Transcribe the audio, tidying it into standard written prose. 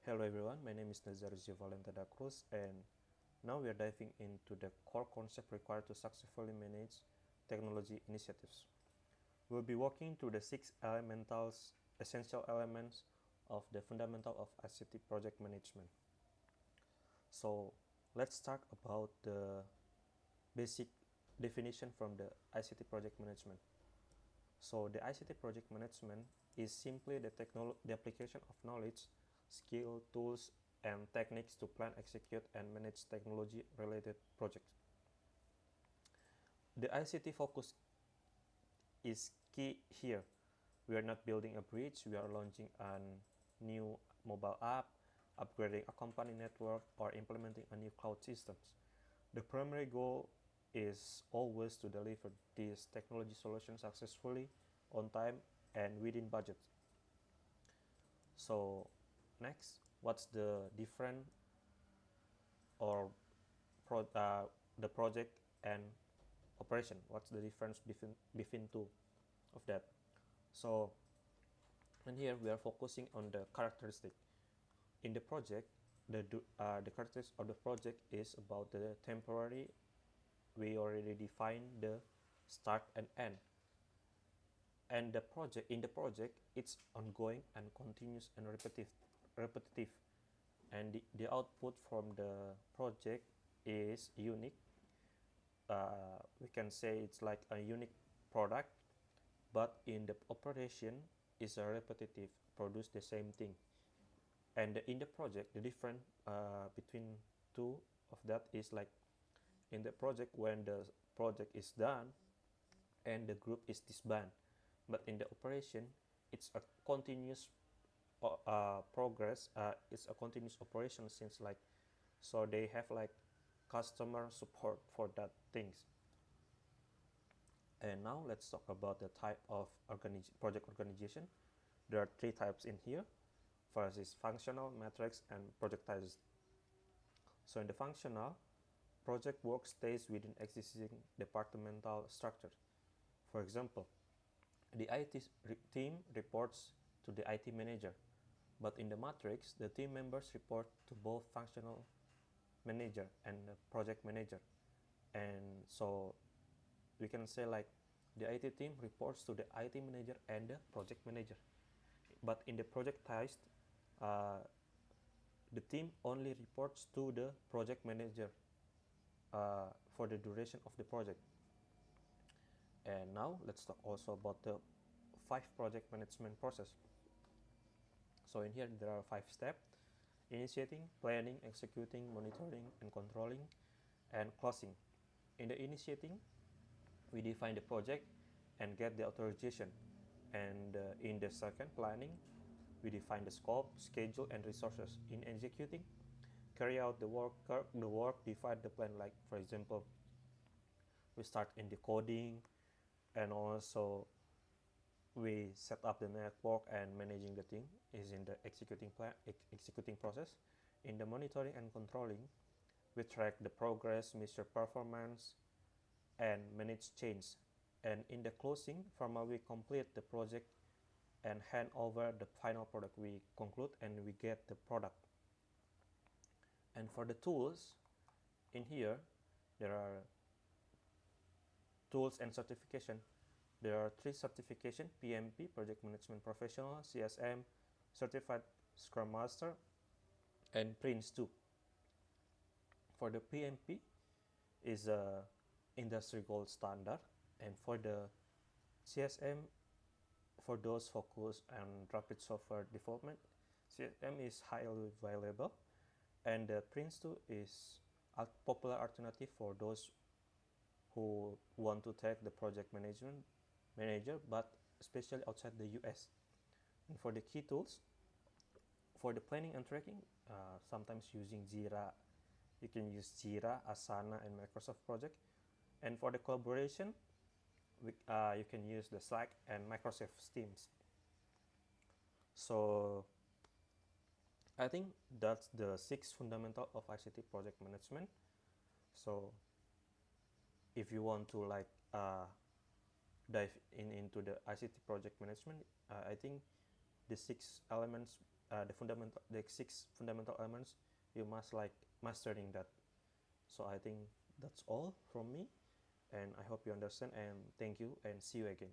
Hello everyone, my name is Nazar Valenta da Cruz, and now we are diving into the core concept required to successfully manage technology initiatives. We'll be walking through the six essential elements of the fundamental of ICT project management. So let's talk about the basic definition from the ICT project management. So the ICT project management is simply the application of knowledge, skill, tools, and techniques to plan, execute, and manage technology-related projects. The ICT focus is key here. We are not building a bridge, we are launching a new mobile app, upgrading a company network, or implementing a new cloud system. The primary goal is always to deliver these technology solutions successfully, on time, and within budget. So next, what's the different or the project and operation? What's the difference between two of that? So and here we are focusing on the characteristic. In the project, the characteristics of the project is about the temporary. We already defined the start and end. And the project, it's ongoing and continuous and repetitive. And the output from the project is unique. We can say it's like a unique product, but in the operation is a repetitive, produce the same thing. And in the project, the difference between two of that is like in the project, when the project is done and the group is disbanded, but in the operation it's a continuous progress. It's a continuous operation since like, so they have like customer support for that things. And now let's talk about the type of project organization. There are three types in here. First is functional, matrix, and projectized. So in the functional, project work stays within existing departmental structure. For example, the IT team reports to the IT manager, but in the matrix, the team members report to both functional manager and project manager. And so we can say like the IT team reports to the IT manager and the project manager. But in the projectized, uh, the team only reports to the project manager for the duration of the project. And now let's talk also about the 5 project management process. So in here there are 5 steps: initiating, planning, executing, monitoring, and controlling, and closing. In the initiating, we define the project and get the authorization. And in the second, planning, we define the scope, schedule, and resources. In executing, carry out the work, define the plan. Like for example, we start in the coding, and also we set up the network, and managing the thing is in the executing process. In the monitoring and controlling, we track the progress, measure performance, and manage change. And in the closing, formally complete the project and hand over the final product. We conclude and we get the product. And for the tools, in here there are tools and certification. There are 3 certification: PMP, Project Management Professional; CSM, Certified Scrum Master; and Prince 2. For the PMP is a industry gold standard, and for the CSM, for those focused on rapid software development, CSM is highly valuable, and the Prince 2 is a popular alternative for those who want to take the project management manager, but especially outside the US. And for the key tools, for the planning and tracking, sometimes using Jira, you can use Jira, Asana, and Microsoft Project. And for the collaboration, you can use the Slack and Microsoft Teams. So I think that's the 6 fundamental of ICT project management. So if you want to like dive into the ICT project management, I think the 6 elements the 6 fundamental elements, you must like mastering that. So I think that's all from me, and I hope you understand, and thank you, and see you again.